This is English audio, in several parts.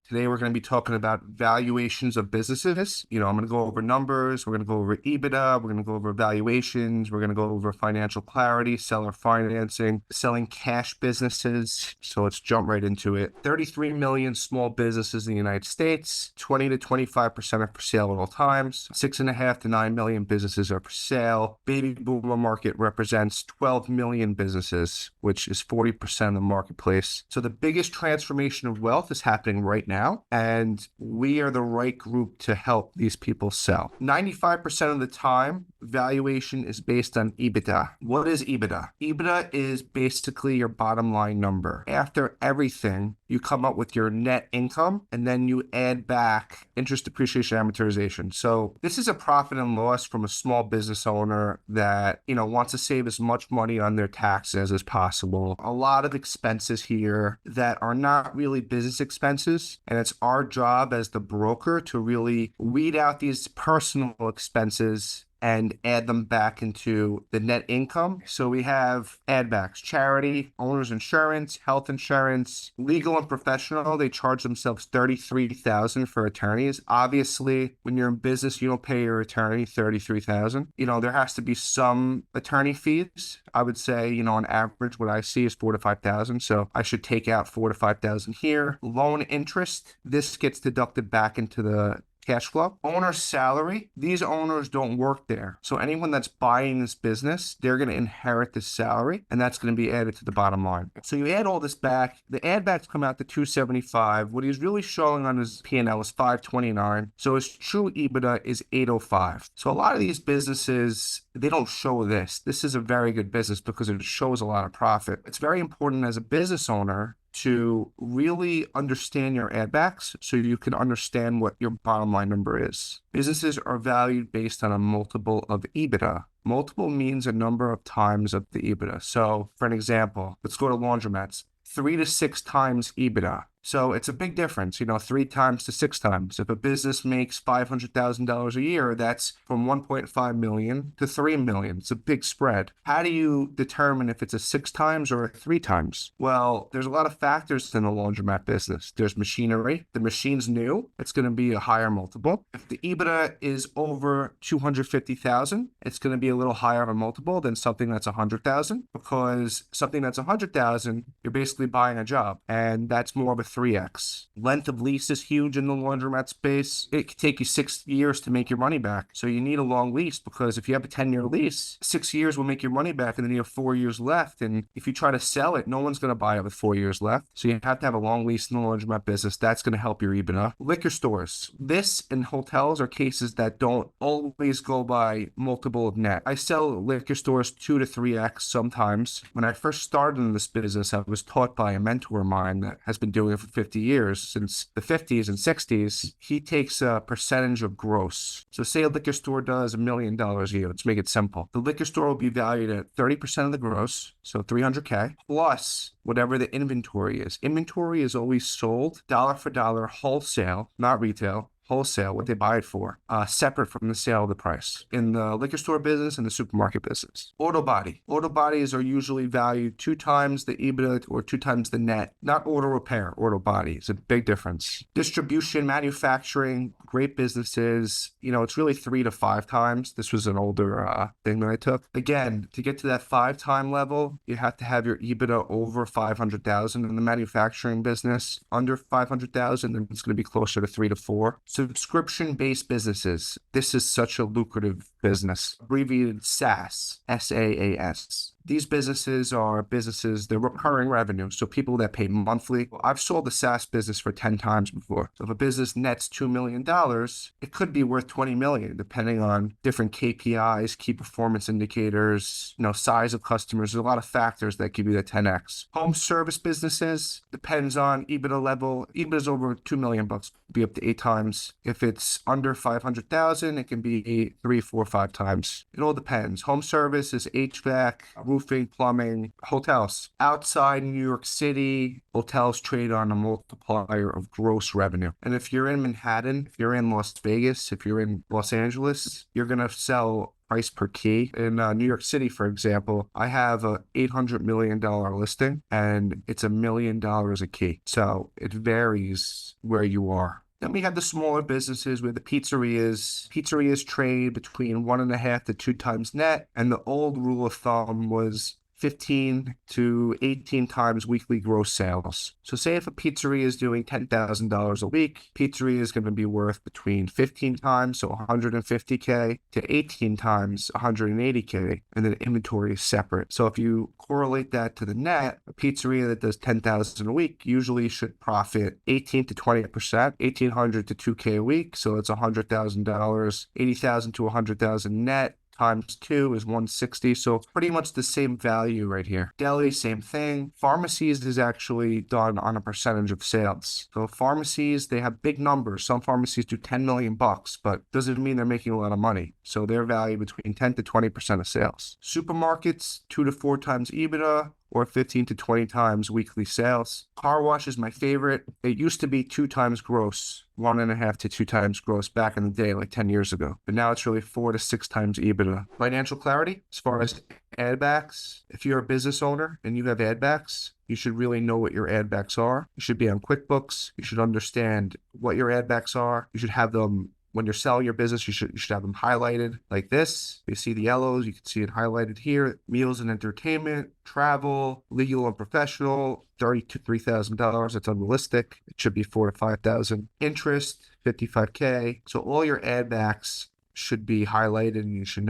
Today, we're going to be talking about valuations of businesses. I'm going to go over numbers. We're going to go over EBITDA. We're going to go over valuations. We're going to go over financial clarity, seller financing, selling cash businesses. So let's jump right into it. 33 million small businesses in the United States. 20 to 25% are for sale at all times. 6.5 to 9 million businesses are for sale. Baby boomer market represents 12 million businesses, which is 40% of the marketplace. So the biggest transformation of wealth is happening right now, and we are the right group to help these people sell. 95% of the time, valuation is based on EBITDA. What is EBITDA? EBITDA is basically your bottom line number. After everything, you come up with your net income, and then you add back interest, depreciation, amortization. So this is a profit and loss from a small business owner that, wants to save as much money on their taxes as possible. A lot of expenses here that are not really business expenses, and it's our job as the broker to really weed out these personal expenses and add them back into the net income. So we have add backs: charity, owner's insurance, health insurance, legal and professional. They charge themselves $33,000 for attorneys. Obviously, when you're in business, you don't pay your attorney $33,000. There has to be some attorney fees. I would say, on average, what I see is $4,000 to $5,000. So I should take out $4,000 to $5,000 here. Loan interest, this gets deducted back into the cash flow. Owner's salary, these owners don't work there. So anyone that's buying this business, they're going to inherit this salary, and that's going to be added to the bottom line. So you add all this back, the add backs come out to 275. What he's really showing on his P&L is 529. So his true EBITDA is 805. So a lot of these businesses, they don't show this. This is a very good business because it shows a lot of profit. It's very important as a business owner to really understand your add backs so you can understand what your bottom line number is. Businesses are valued based on a multiple of EBITDA. Multiple means a number of times of the EBITDA. So for an example, let's go to laundromats. 3 to 6 times EBITDA. So it's a big difference, 3 times to 6 times. If a business makes $500,000 a year, that's from 1.5 million to 3 million. It's a big spread. How do you determine if it's a 6 times or a 3 times? Well, there's a lot of factors in the laundromat business. There's machinery. The machine's new. It's going to be a higher multiple. If the EBITDA is over 250,000, it's going to be a little higher of a multiple than something that's 100,000, because something that's 100,000, you're basically buying a job, and that's more of a 3x. Length of lease is huge in the laundromat space. It could take you 6 years to make your money back. So you need a long lease, because if you have a 10-year lease, 6 years will make your money back, and then you have 4 years left. And if you try to sell it, no one's going to buy it with 4 years left. So you have to have a long lease in the laundromat business. That's going to help your EBITDA. Liquor stores. This and hotels are cases that don't always go by multiple of net. I sell liquor stores 2 to 3x sometimes. When I first started in this business, I was taught by a mentor of mine that has been doing it for 50 years, since the 50s and 60s. He takes a percentage of gross. So say a liquor store does $1 million a year. Let's make it simple. The liquor store will be valued at 30% of the gross, so 300K, plus whatever the inventory is. Inventory is always sold dollar for dollar, wholesale, not retail. Wholesale, what they buy it for, separate from the sale of the price. In the liquor store business and the supermarket business. Auto body. Auto bodies are usually valued 2 times the EBITDA or 2 times the net. Not auto repair, auto body. It's a big difference. Distribution, manufacturing, great businesses, it's really 3 to 5 times. This was an older thing that I took. Again, to get to that 5-time level, you have to have your EBITDA over 500,000 in the manufacturing business. Under 500,000, then it's going to be closer to 3 to 4. Subscription-based businesses. This is such a lucrative business. Abbreviated SaaS, SaaS. These businesses are they're recurring revenue. So people that pay monthly. I've sold a SaaS business for 10 times before. So if a business nets $2 million, it could be worth 20 million, depending on different KPIs, key performance indicators, size of customers. There's a lot of factors that give you the 10x. Home service businesses, depends on EBITDA level. EBITDA is over $2 million, be up to 8 times. If it's under 500,000, it can be 3, 4, 5 times. It all depends. Home service is HVAC, roof roofing, plumbing, hotels. Outside New York City, hotels trade on a multiplier of gross revenue. And if you're in Manhattan, if you're in Las Vegas, if you're in Los Angeles, you're going to sell price per key. In New York City, for example, I have a $800 million listing and it's $1 million a key. So it varies where you are. Then we have the smaller businesses with the pizzerias. Pizzerias trade between 1.5 to 2 times net. And the old rule of thumb was 15 to 18 times weekly gross sales. So say if a pizzeria is doing $10,000 a week, pizzeria is going to be worth between 15 times, so 150K, to 18 times, 180K, and then inventory is separate. So if you correlate that to the net, a pizzeria that does 10,000 a week usually should profit 18 to 20%, 1,800 to 2K a week. So it's $100,000, 80,000 to 100,000 net. Times 2 is 160. So pretty much the same value right here. Deli, same thing. Pharmacies is actually done on a percentage of sales. So pharmacies, they have big numbers. Some pharmacies do 10 million bucks, but doesn't mean they're making a lot of money. So they're valued between 10 to 20% of sales. Supermarkets, 2 to 4 times EBITDA, or 15 to 20 times weekly sales. Car wash is my favorite. It used to be 2 times gross, 1.5 to 2 times gross back in the day, like 10 years ago. But now it's really 4 to 6 times EBITDA. Financial clarity, as far as add backs, if you're a business owner and you have add backs, you should really know what your add backs are. You should be on QuickBooks. You should understand what your add backs are. You should have them. When you're selling your business, you should have them highlighted like this. You see the yellows, you can see it highlighted here. Meals and entertainment, travel, legal and professional, $30,000 to $3,000. That's unrealistic. It should be $4,000 to $5,000. Interest, $55K. So all your add backs should be highlighted, and you should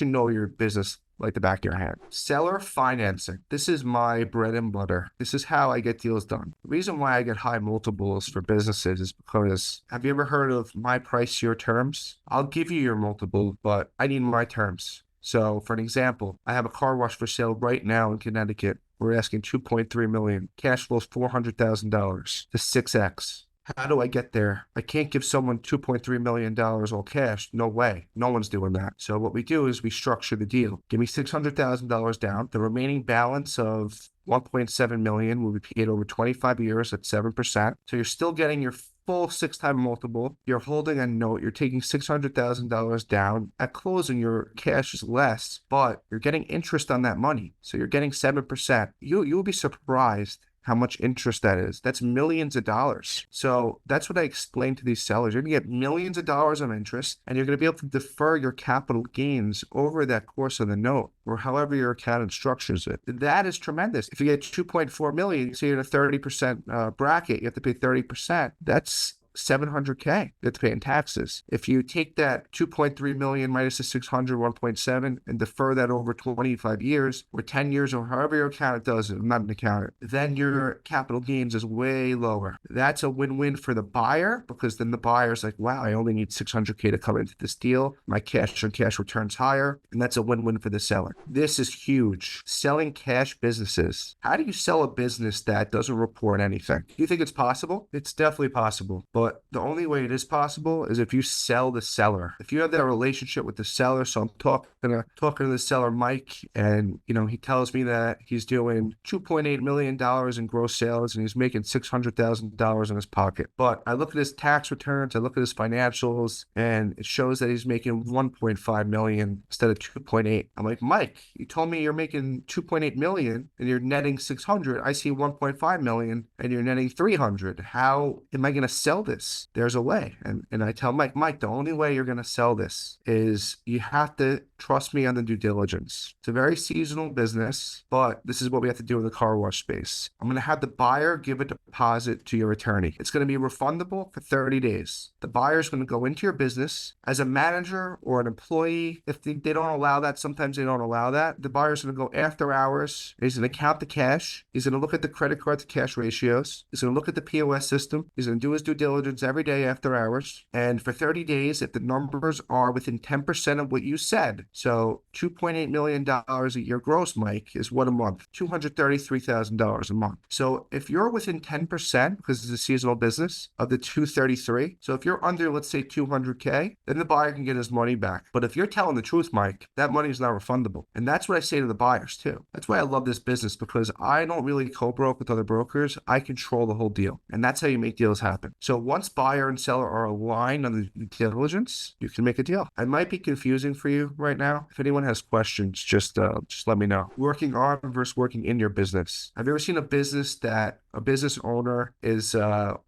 know your business like the back of your hand. Seller financing. This is my bread and butter. This is how I get deals done. The reason why I get high multiples for businesses is because, have you ever heard of my price, your terms? I'll give you your multiple, but I need my terms. So for an example, I have a car wash for sale right now in Connecticut. We're asking $2.3 million. Cash flow is $400,000 to 6X. How do I get there? I can't give someone $2.3 million all cash. No way. No one's doing that. So what we do is we structure the deal. Give me $600,000 down. The remaining balance of $1.7 million will be paid over 25 years at 7%. So you're still getting your full 6-time multiple. You're holding a note. You're taking $600,000 down. At closing, your cash is less, but you're getting interest on that money. So you're getting 7%. You'll be surprised how much interest that is. That's millions of dollars. So that's what I explained to these sellers. You're going to get millions of dollars of interest, and you're going to be able to defer your capital gains over that course of the note, or however your accountant structures it. That is tremendous. If you get 2.4 million, so you're in a 30% bracket, you have to pay 30%. That's $700K you have to pay in taxes. If you take that 2.3 million minus the 600, 1.7, and defer that over 25 years or 10 years or however your accountant does it, I'm not an accountant, then your capital gains is way lower. That's a win-win for the buyer, because then the buyer's like, wow, I only need 600K to come into this deal. My cash on cash returns higher, and that's a win-win for the seller. This is huge. Selling cash businesses. How do you sell a business that doesn't report anything? Do you think it's possible? It's definitely possible. But the only way it is possible is if you sell the seller. If you have that relationship with the seller, so I'm talking to the seller, Mike, and he tells me that he's doing $2.8 million in gross sales and he's making $600,000 in his pocket. But I look at his tax returns, I look at his financials, and it shows that he's making $1.5 million instead of 2.8. I'm like, Mike, you told me you're making 2.8 million and you're netting 600. I see 1.5 million and you're netting 300. How am I going to sell this? There's a way. And I tell Mike, the only way you're going to sell this is you have to trust me on the due diligence. It's a very seasonal business, but this is what we have to do in the car wash space. I'm going to have the buyer give a deposit to your attorney. It's going to be refundable for 30 days. The buyer's going to go into your business as a manager or an employee. If they don't allow that, sometimes they don't allow that. The buyer's going to go after hours. He's going to count the cash. He's going to look at the credit card to cash ratios. He's going to look at the POS system. He's going to do his due diligence every day after hours. And for 30 days, if the numbers are within 10% of what you said, So $2.8 million a year gross, Mike, is what a month? $233,000 a month. So if you're within 10%, because it's a seasonal business, of the 233, so if you're under, let's say 200K, then the buyer can get his money back. But if you're telling the truth, Mike, that money is not refundable. And that's what I say to the buyers too. That's why I love this business, because I don't really co-broke with other brokers. I control the whole deal. And that's how you make deals happen. So once buyer and seller are aligned on the due diligence, you can make a deal. I might be confusing for you right now. If anyone has questions, just let me know. Working on versus working in your business. Have you ever seen a business that a business owner is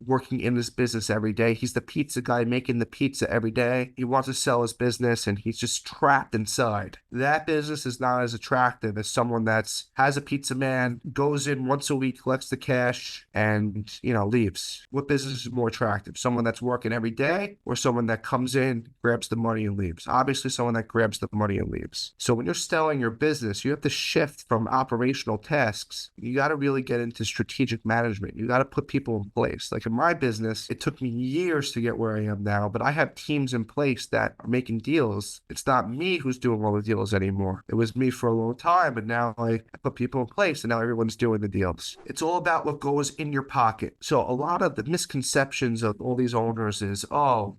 working in this business every day? He's the pizza guy making the pizza every day. He wants to sell his business and he's just trapped inside. That business is not as attractive as someone that's has a pizza man, goes in once a week, collects the cash, and leaves. What business is more attractive? Someone that's working every day, or someone that comes in, grabs the money and leaves? Obviously someone that grabs the money and leaves. So when you're selling your business, you have to shift from operational tasks. You got to really get into strategic management. You got to put people in place. Like in my business, it took me years to get where I am now, but I have teams in place that are making deals. It's not me who's doing all the deals anymore. It was me for a long time, but now I put people in place and now everyone's doing the deals. It's all about what goes in your pocket. So a lot of the misconceptions of all these owners is, I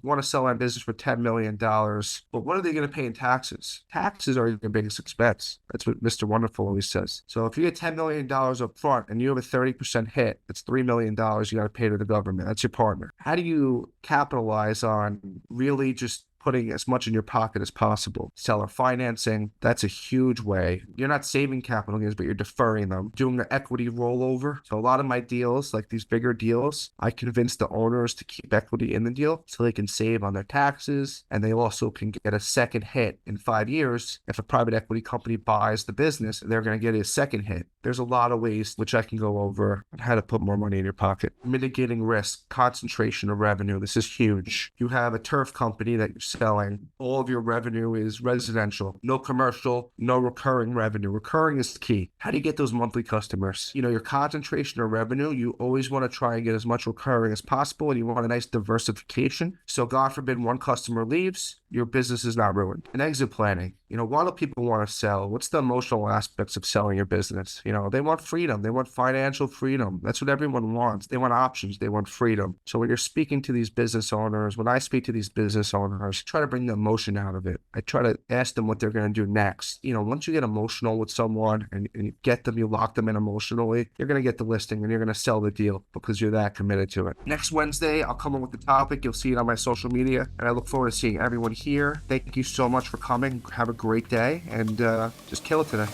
want to sell my business for $10 million, but what are they going to pay in taxes? Taxes are your biggest expense. That's what Mr. Wonderful always says. So if you get $10 million up front and you have a 30% hit, that's $3 million you got to pay to the government. That's your partner. How do you capitalize on really just putting as much in your pocket as possible? Seller financing, that's a huge way. You're not saving capital gains, but you're deferring them. Doing the equity rollover. So a lot of my deals, like these bigger deals, I convince the owners to keep equity in the deal so they can save on their taxes, and they also can get a second hit in 5 years. If a private equity company buys the business, they're going to get a second hit. There's a lot of ways which I can go over on how to put more money in your pocket. Mitigating risk, concentration of revenue. This is huge. You have a turf company that you're selling. All of your revenue is residential, no commercial, no recurring revenue. Recurring is key. How do you get those monthly customers? Your concentration of revenue, you always want to try and get as much recurring as possible, and you want a nice diversification. So God forbid one customer leaves, your business is not ruined. And exit planning. Why do people want to sell? What's the emotional aspects of selling your business? They want freedom. They want financial freedom. That's what everyone wants. They want options. They want freedom. So when you're speaking to these business owners, when I speak to these business owners, try to bring the emotion out of it. I try to ask them what they're going to do next. Once you get emotional with someone and you get them, you lock them in emotionally, you're going to get the listing and you're going to sell the deal because you're that committed to it. Next Wednesday, I'll come up with the topic. You'll see it on my social media, and I look forward to seeing everyone here. Thank you so much for coming. Have a great day, and just kill it today.